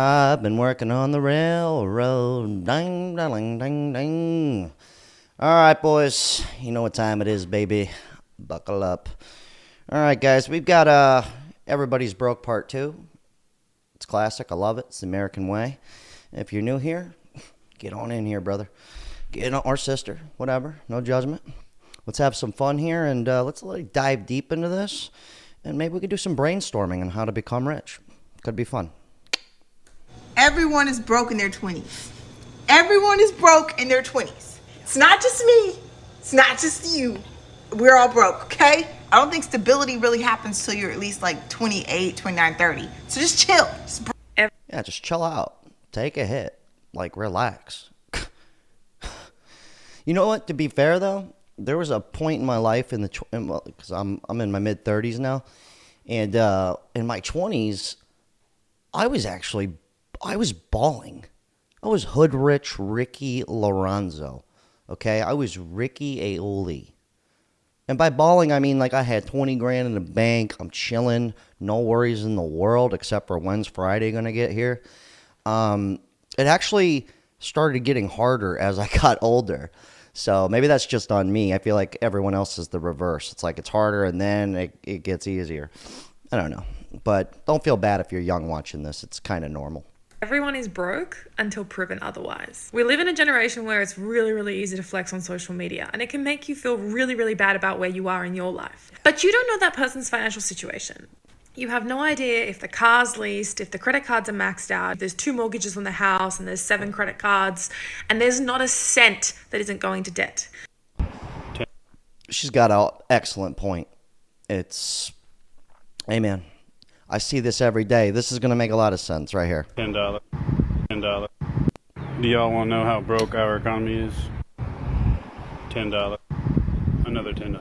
I've been working on the railroad. Ding, ding, ding, ding. All right, boys. You know what time it is, baby. Buckle up. All right, guys. We've got Everybody's Broke Part 2. It's classic. I love it. It's the American way. If you're new here, get on in here, brother. Get on, or sister. Whatever. No judgment. Let's have some fun here, and let's dive deep into this. And maybe we could do some brainstorming on how to become rich. Could be fun. Everyone is broke in their 20s. Everyone is broke in their 20s. It's not just me. It's not just you. We're all broke, okay? I don't think stability really happens till you're at least like 28, 29, 30. So just chill. Yeah, just chill out. Take a hit. Like, relax. You know what? To be fair, though, there was a point in my life because I'm in my mid-30s now, and in my 20s, I was balling. I was hood rich Ricky Lorenzo. Okay? I was Ricky Aioli. And by balling, I mean like I had 20 grand in the bank. I'm chilling. No worries in the world except for when's Friday going to get here. It actually started getting harder as I got older. So maybe that's just on me. I feel like everyone else is the reverse. It's like it's harder and then it gets easier. I don't know. But don't feel bad if you're young watching this. It's kind of normal. Everyone is broke until proven otherwise. We live in a generation where it's really, really easy to flex on social media, and it can make you feel really, really bad about where you are in your life. But you don't know that person's financial situation. You have no idea if the car's leased, if the credit cards are maxed out, there's 2 mortgages on the house, and there's 7 credit cards, and there's not a cent that isn't going to debt. She's got an excellent point. It's, hey man, I see this every day. This is going to make a lot of sense right here. $10. $10. Do y'all want to know how broke our economy is? $10. Another $10.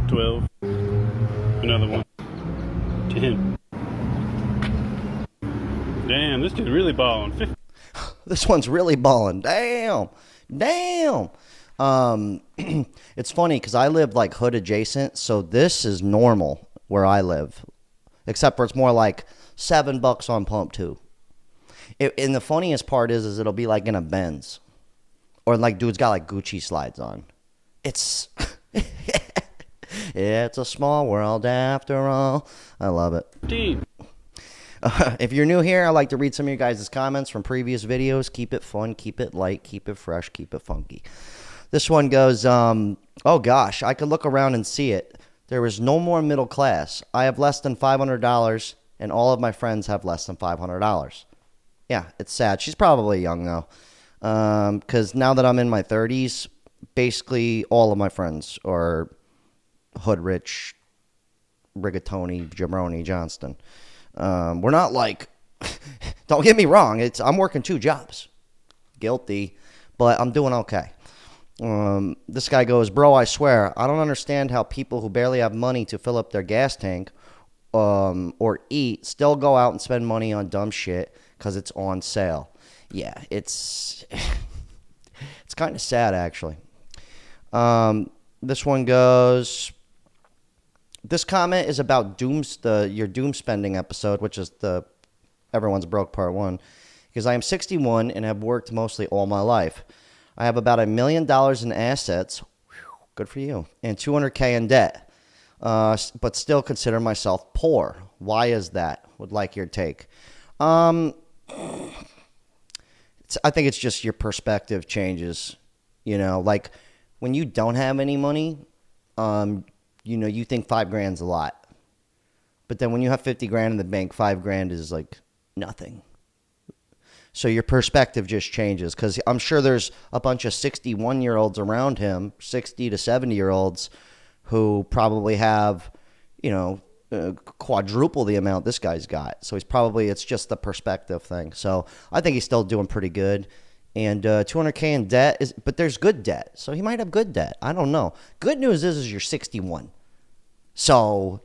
12. Another one. 10. Damn, this dude really balling. 50. This one's really balling. Damn. It's funny because I live like hood adjacent, so this is normal where I live. Except for it's more like $7 on pump 2. And the funniest part is it'll be like in a Benz. Or like dude's got like Gucci slides on. It's it's a small world after all. I love it. If you're new here, I'd like to read some of your guys' comments from previous videos. Keep it fun, keep it light, keep it fresh, keep it funky. This one goes, oh gosh, I could look around and see it. There is no more middle class. I have less than $500, and all of my friends have less than $500. Yeah, it's sad. She's probably young, though. Because now that I'm in my 30s, basically all of my friends are hood rich, rigatoni, jabroni, Johnston. We're not like, don't get me wrong, I'm working 2 jobs. Guilty, but I'm doing okay. This guy goes, bro, I swear, I don't understand how people who barely have money to fill up their gas tank or eat still go out and spend money on dumb shit because it's on sale. Yeah, it's kind of sad, actually. This one goes, this comment is about your doom spending episode, which is the Everyone's Broke Part 1, because I am 61 and have worked mostly all my life. I have about $1 million in assets, good for you, and $200K in debt, but still consider myself poor. Why is that? Would like your take. I think it's just your perspective changes. You know, like when you don't have any money, you think $5,000's a lot, but then when you have 50 grand in the bank, $5,000 is like nothing. So your perspective just changes because I'm sure there's a bunch of 61-year-olds around him, 60 to 70-year-olds who probably have, quadruple the amount this guy's got. So it's just the perspective thing. So I think he's still doing pretty good. And $200K in debt, but there's good debt. So he might have good debt. I don't know. Good news is you're 61. So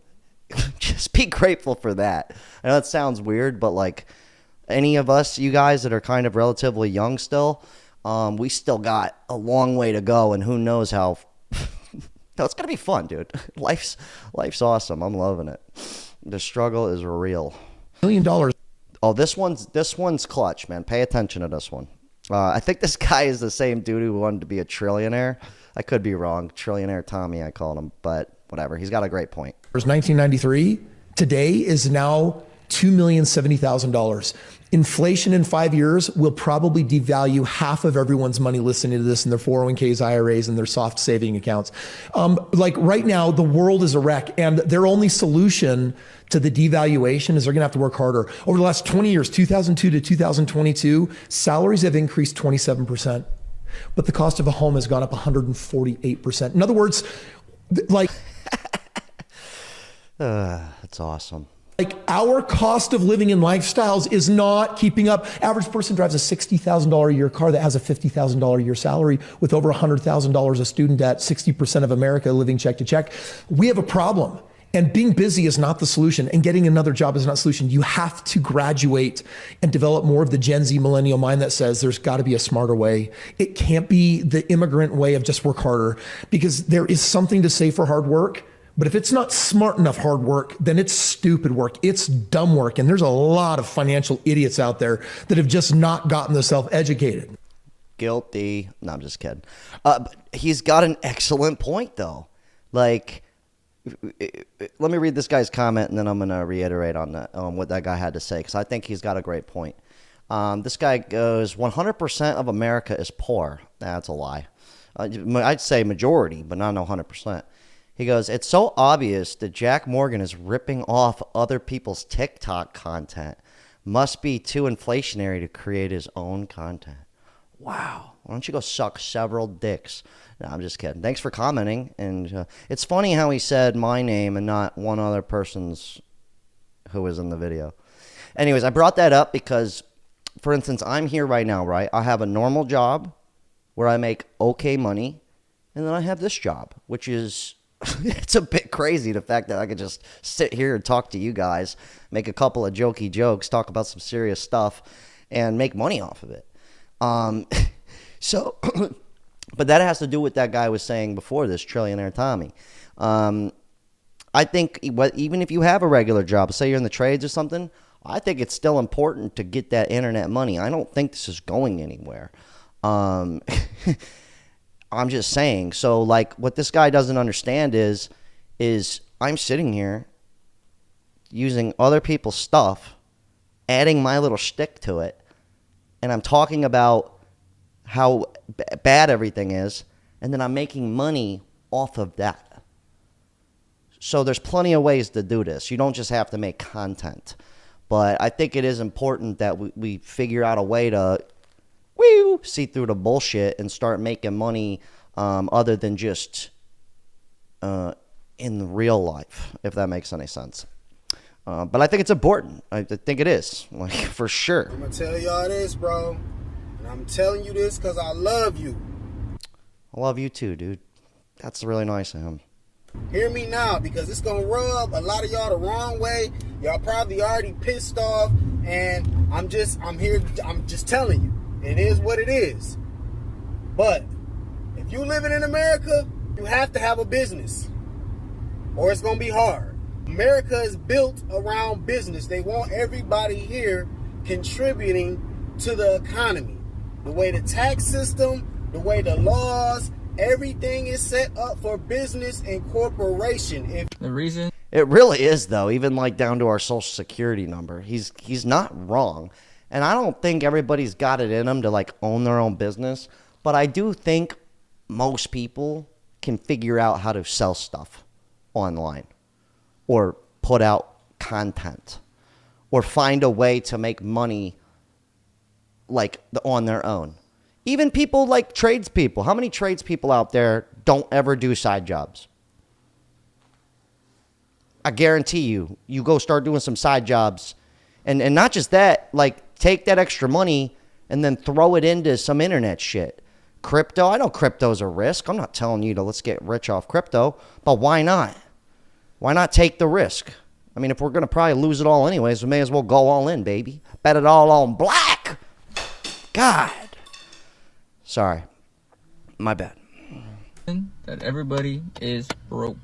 just be grateful for that. I know it sounds weird, but like, any of us, you guys that are kind of relatively young still, we still got a long way to go, and who knows how. No, it's going to be fun, dude. Life's awesome. I'm loving it. The struggle is real. $1 million. Oh, this one's clutch, man. Pay attention to this one. I think this guy is the same dude who wanted to be a trillionaire. I could be wrong. Trillionaire Tommy, I called him, but whatever. He's got a great point. It was 1993. Today is now $2,070,000. Inflation in 5 years will probably devalue half of everyone's money listening to this in their 401ks, IRAs, and their soft saving accounts. Like right now, the world is a wreck, and their only solution to the devaluation is they're gonna have to work harder. Over the last 20 years, 2002 to 2022, salaries have increased 27%, but the cost of a home has gone up 148%. In other words, like... That's awesome. Like our cost of living and lifestyles is not keeping up. Average person drives a $60,000 a year car that has a $50,000 a year salary with over $100,000 of student debt, 60% of America living check to check. We have a problem. And being busy is not the solution, and getting another job is not the solution. You have to graduate and develop more of the Gen Z millennial mind that says there's got to be a smarter way. It can't be the immigrant way of just work harder, because there is something to say for hard work. But if it's not smart enough hard work, then it's stupid work. It's dumb work. And there's a lot of financial idiots out there that have just not gotten themselves educated. Guilty. No, I'm just kidding. But he's got an excellent point, though. Like, let me read this guy's comment, and then I'm going to reiterate on that, what that guy had to say, because I think he's got a great point. This guy goes, 100% of America is poor. That's a lie. I'd say majority, but not 100%. He goes, it's so obvious that Jack Morgan is ripping off other people's TikTok content. Must be too inflationary to create his own content. Wow. Why don't you go suck several dicks? No, I'm just kidding. Thanks for commenting. And it's funny how he said my name and not one other person's who was in the video. Anyways, I brought that up because, for instance, I'm here right now, right? I have a normal job where I make okay money. And then I have this job, which is... it's a bit crazy, the fact that I could just sit here and talk to you guys, make a couple of jokey jokes, talk about some serious stuff, and make money off of it. So, but that has to do with that guy was saying before this, Trillionaire Tommy. I think even if you have a regular job, say you're in the trades or something, I think it's still important to get that internet money. I don't think this is going anywhere. I'm just saying. So, like, what this guy doesn't understand is I'm sitting here using other people's stuff, adding my little shtick to it, and I'm talking about how bad everything is, and then I'm making money off of that. So there's plenty of ways to do this. You don't just have to make content. But I think it is important that we figure out a way to see through the bullshit and start making money other than just in real life, if that makes any sense. But I think it's important. I think it is, like, for sure. I'm going to tell y'all this, bro. And I'm telling you this because I love you. I love you too, dude. That's really nice of him. Hear me now, because it's going to rub a lot of y'all the wrong way. Y'all probably already pissed off. And I'm just telling you. It is what it is. But if you living in America, you have to have a business, or it's going to be hard. America is built around business. They want everybody here contributing to the economy. The way the tax system, the way the laws, everything is set up for business and corporation. The reason it really is, though, even like down to our social security number. He's not wrong. And I don't think everybody's got it in them to, like, own their own business. But I do think most people can figure out how to sell stuff online or put out content or find a way to make money, like, on their own. Even people like tradespeople. How many tradespeople out there don't ever do side jobs? I guarantee you go start doing some side jobs. And not just that, like, take that extra money and then throw it into some internet shit. Crypto, I know crypto's a risk. I'm not telling you to let's get rich off crypto, but why not? Why not take the risk? I mean, if we're going to probably lose it all anyways, we may as well go all in, baby. Bet it all on black. God. Sorry. My bad. that everybody is broke.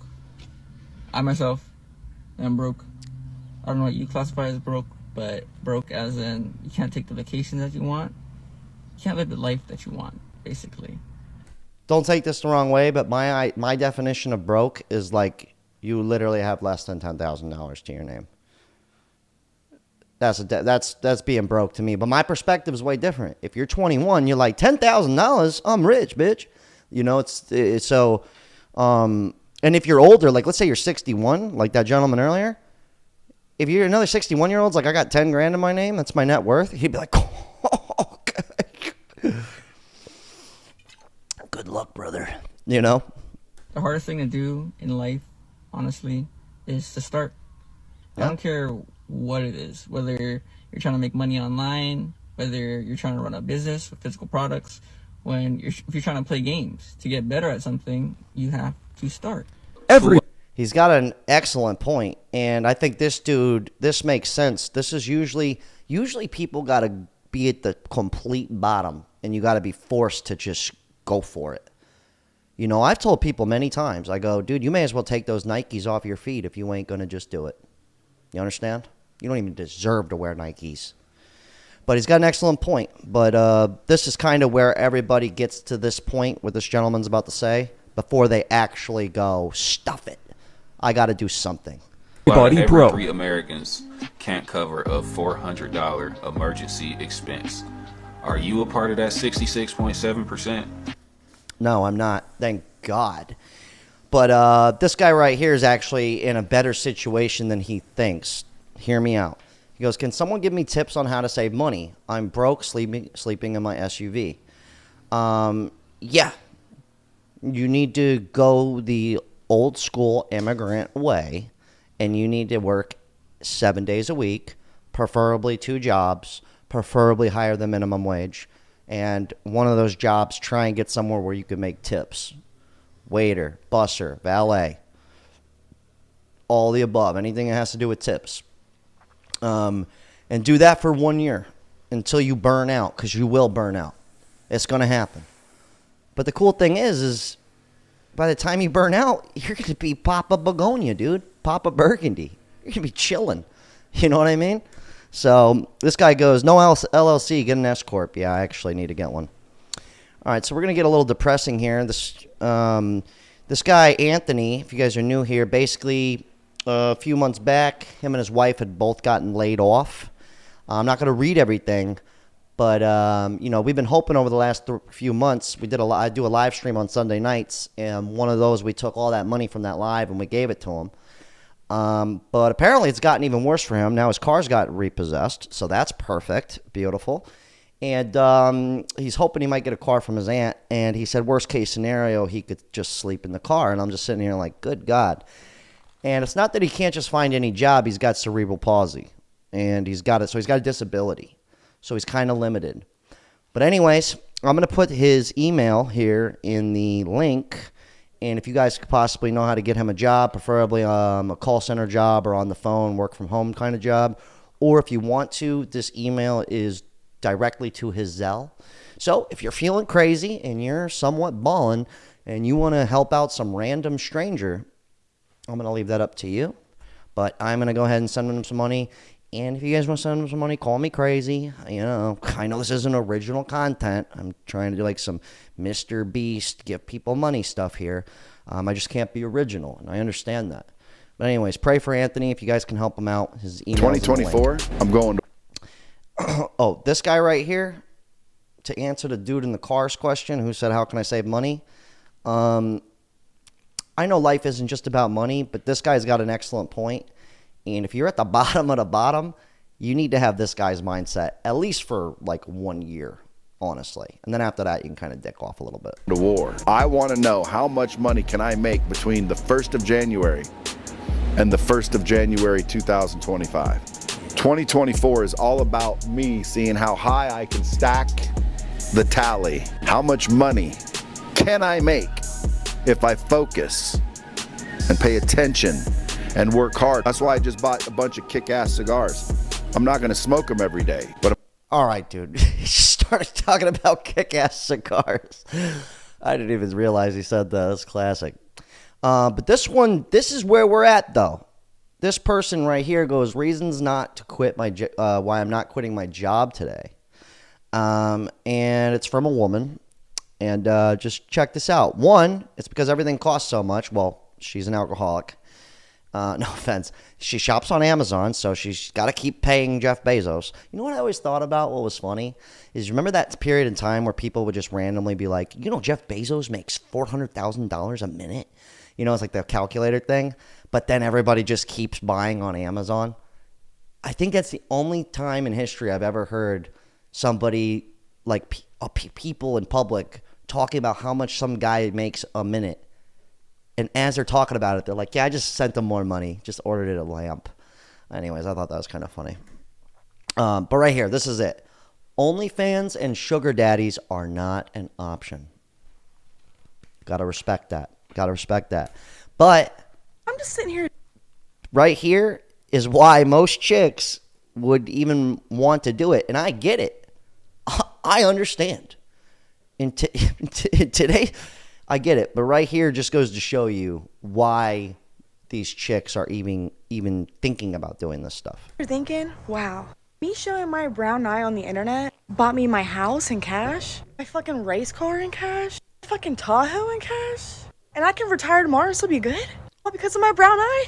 I myself am broke. I don't know what you classify as broke. but broke as in you can't take the vacations that you want. You can't live the life that you want, basically. Don't take this the wrong way, but my definition of broke is like you literally have less than $10,000 to your name. That's being broke to me. But my perspective is way different. If you're 21, you're like $10,000. I'm rich, bitch. You know, it's so. And if you're older, like let's say you're 61, like that gentleman earlier. If you're another 61-year-old's like I got 10 grand in my name, that's my net worth. He'd be like, oh, okay. Good luck, brother. You know. The hardest thing to do in life, honestly, is to start. I don't care what it is, whether you're trying to make money online, whether you're trying to run a business with physical products. If you're trying to play games to get better at something, you have to start. He's got an excellent point, and I think this makes sense. This is usually people got to be at the complete bottom, and you got to be forced to just go for it. You know, I've told people many times, I go, dude, you may as well take those Nikes off your feet if you ain't going to just do it. You understand? You don't even deserve to wear Nikes. But he's got an excellent point. But this is kind of where everybody gets to this point, what this gentleman's about to say, before they actually go, stuff it. I got to do something. Every 3 Americans can't cover a $400 emergency expense. Are you a part of that 66.7%? No, I'm not. Thank God. But this guy right here is actually in a better situation than he thinks. Hear me out. He goes, can someone give me tips on how to save money? I'm broke, sleeping in my SUV. Yeah. You need to go the old school immigrant way, and you need to work 7 days a week, preferably 2 jobs, preferably higher than minimum wage. And one of those jobs, try and get somewhere where you can make tips. Waiter, busser, valet, all the above, anything that has to do with tips. And do that for 1 year until you burn out, because you will burn out. It's going to happen. But the cool thing is by the time you burn out, you're going to be Papa Begonia, dude. Papa Burgundy. You're going to be chilling. You know what I mean? So this guy goes, no LLC, get an S Corp. Yeah, I actually need to get one. All right, so we're going to get a little depressing here. This guy, Anthony, if you guys are new here, basically a few months back, him and his wife had both gotten laid off. I'm not going to read everything, but, you know, we've been hoping over the last few months. I do a live stream on Sunday nights, and one of those, we took all that money from that live and we gave it to him. But apparently it's gotten even worse for him. Now his car's got repossessed, so that's perfect. Beautiful. And he's hoping he might get a car from his aunt. And he said, worst case scenario, he could just sleep in the car. And I'm just sitting here like, good God. And it's not that he can't just find any job. He's got cerebral palsy. And he's got it. So he's got a disability. So he's kind of limited. But anyways, I'm going to put his email here in the link. And if you guys could possibly know how to get him a job, preferably a call center job or on the phone, work from home kind of job. Or if you want to, this email is directly to his Zell. So if you're feeling crazy and you're somewhat balling and you want to help out some random stranger, I'm going to leave that up to you. But I'm going to go ahead and send him some money. And if you guys want to send him some money, call me crazy. You know, I know this isn't original content. I'm trying to do like some Mr. Beast, give people money stuff here. I just can't be original, and I understand that. But anyways, pray for Anthony if you guys can help him out. His email 2024, I'm going to... Oh, this guy right here, to answer the dude in the cars question who said, how can I save money? I know life isn't just about money, but this guy's got an excellent point. And if you're at the bottom of the bottom, you need to have this guy's mindset, at least for like 1 year, honestly. And then after that, you can kind of dick off a little bit. The war. I want to know how much money can I make between the 1st of January and the 1st of January 2025. 2024 is all about me seeing how high I can stack the tally. How much money can I make if I focus and pay attention and work hard? That's why I just bought a bunch of kick-ass cigars. I'm not going to smoke them every day. But all right, dude. He started talking about kick-ass cigars. I didn't even realize he said that. That's classic. But this is where we're at, though. this person right here goes, reasons not to quit my why I'm not quitting my job today. And it's from a woman. And just check this out. One, it's because everything costs so much. Well, she's an alcoholic. No offense. She shops on Amazon, so she's got to keep paying Jeff Bezos. You know what I always thought about? What was funny is, remember that period in time where people would just randomly be like, you know, Jeff Bezos makes $400,000 a minute. You know, it's like the calculator thing. But then everybody just keeps buying on Amazon. I think that's the only time in history I've ever heard somebody, like people in public, talking about how much some guy makes a minute. And as they're talking about it, they're like, yeah, I just sent them more money. Just ordered it a lamp. Anyways, I thought that was kind of funny. But right here, this is it. OnlyFans and sugar daddies are not an option. Got to respect that. Got to respect that. But I'm just sitting here. Right here is why most chicks would even want to do it. And I get it. I understand. In today, I get it. But right here just goes to show you why these chicks are even thinking about doing this stuff. You're thinking, wow, me showing my brown eye on the internet bought me my house in cash, my fucking race car in cash, fucking Tahoe in cash, and I can retire tomorrow and still be good? All because of my brown eye?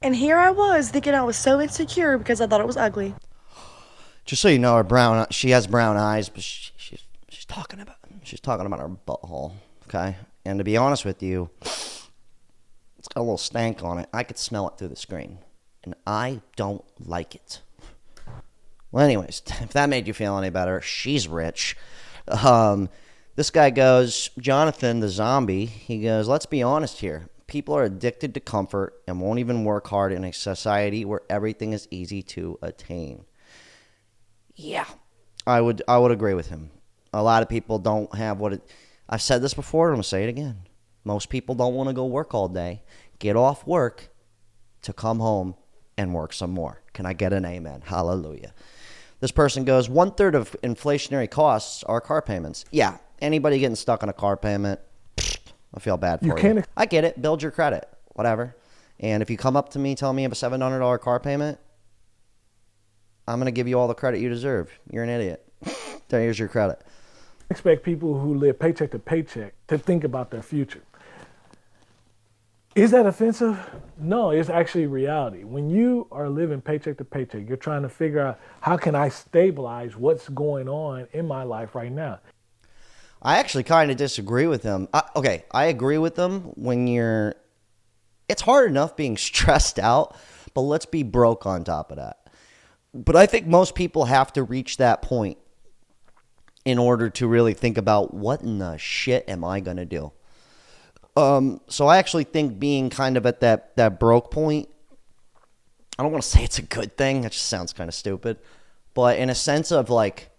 And here I was thinking I was so insecure because I thought it was ugly. Just so you know, she has brown eyes, but she's talking about her butthole. Okay, and to be honest with you, it's got a little stank on it. I could smell it through the screen, and I don't like it. Well, anyways, if that made you feel any better, she's rich. This guy goes, Jonathan the zombie, he goes, let's be honest here. People are addicted to comfort and won't even work hard in a society where everything is easy to attain. Yeah, I would agree with him. A lot of people don't have what it... I've said this before, I'm going to say it again. Most people don't want to go work all day, get off work to come home and work some more. Can I get an amen? Hallelujah. This person goes, 1/3 of inflationary costs are car payments. Yeah, anybody getting stuck on a car payment, I feel bad for you. I get it. Build your credit, whatever. And if you come up to me, tell me you have a $700 car payment, I'm going to give you all the credit you deserve. You're an idiot. Here's your credit. Expect people who live paycheck to paycheck to think about their future. Is that offensive? No, it's actually reality. When you are living paycheck to paycheck, you're trying to figure out, how can I stabilize what's going on in my life right now? I actually kind of disagree with him. I agree with him when you're... It's hard enough being stressed out, but let's be broke on top of that. But I think most people have to reach that point in order to really think about, what in the shit am I going to do? So I actually think being kind of at that broke point, I don't want to say it's a good thing. That just sounds kind of stupid. But in a sense of like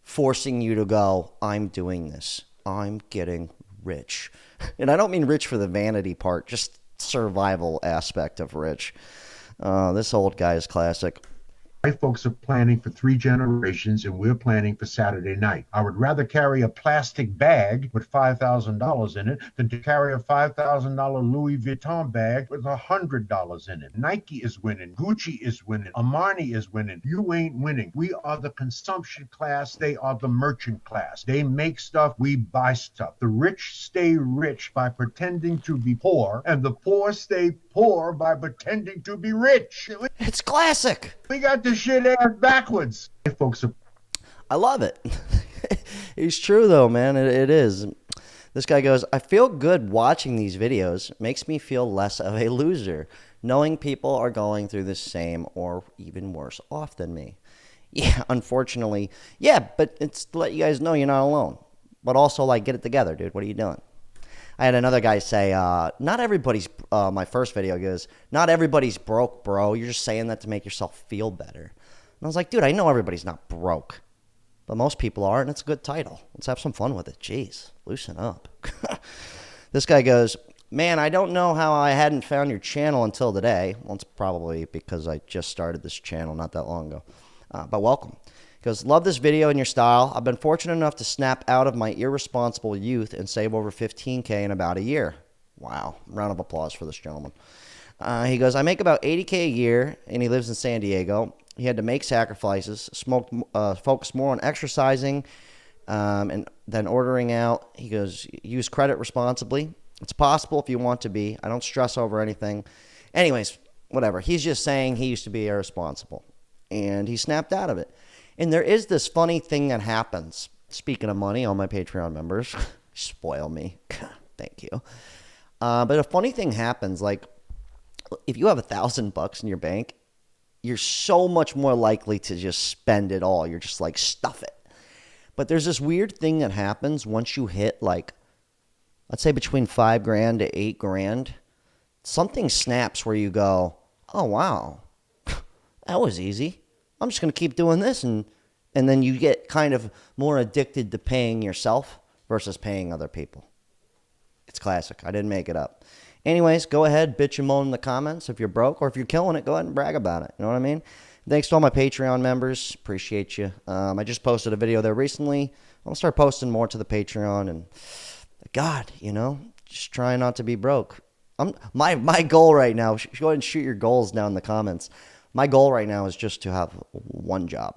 forcing you to go, I'm doing this. I'm getting rich. And I don't mean rich for the vanity part, just survival aspect of rich. This old guy is classic. My folks are planning for 3 generations, and we're planning for Saturday night. I would rather carry a plastic bag with $5,000 in it than to carry a $5,000 Louis Vuitton bag with $100 in it. Nike is winning. Gucci is winning. Armani is winning. You ain't winning. We are the consumption class. They are the merchant class. They make stuff. We buy stuff. The rich stay rich by pretending to be poor, and the poor stay poor by pretending to be rich. It's classic. We got this shit ass backwards. Hey, folks. I love it. It's true, though, man. It is. This guy goes, I feel good watching these videos. It makes me feel less of a loser, knowing people are going through the same or even worse off than me. Yeah, unfortunately. Yeah, but it's to let you guys know you're not alone. But also, like, get it together, dude. What are you doing? I had another guy say, not everybody's, my first video goes, not everybody's broke, bro. You're just saying that to make yourself feel better. And I was like, dude, I know everybody's not broke. But most people are, and it's a good title. Let's have some fun with it. Jeez, loosen up. This guy goes, man, I don't know how I hadn't found your channel until today. Well, it's probably because I just started this channel not that long ago. But welcome. He goes, love this video and your style. I've been fortunate enough to snap out of my irresponsible youth and save over $15K in about a year. Wow. Round of applause for this gentleman. He goes, I make about $80K a year, and he lives in San Diego. He had to make sacrifices, focus more on exercising and then ordering out. He goes, use credit responsibly. It's possible if you want to be. I don't stress over anything. Anyways, whatever. He's just saying he used to be irresponsible, and he snapped out of it. And there is this funny thing that happens. Speaking of money, all my Patreon members, spoil me. Thank you. But a funny thing happens, like if you have $1,000 in your bank, you're so much more likely to just spend it all. You're just like, stuff it. But there's this weird thing that happens once you hit, like, let's say between $5,000 to $8,000. Something snaps where you go, oh, wow, that was easy. I'm just going to keep doing this. And then you get kind of more addicted to paying yourself versus paying other people. It's classic. I didn't make it up. Anyways, go ahead, bitch and moan in the comments. If you're broke or if you're killing it, go ahead and brag about it. You know what I mean? Thanks to all my Patreon members. Appreciate you. I just posted a video there recently. I'll start posting more to the Patreon. And God, you know, just try not to be broke. My goal right now, go ahead and shoot your goals down in the comments. My goal right now is just to have one job.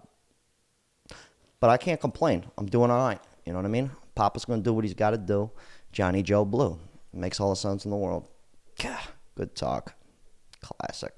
But I can't complain. I'm doing all right. You know what I mean? Papa's going to do what he's got to do. Johnny Joe Blue. Makes all the sense in the world. God, good talk. Classic.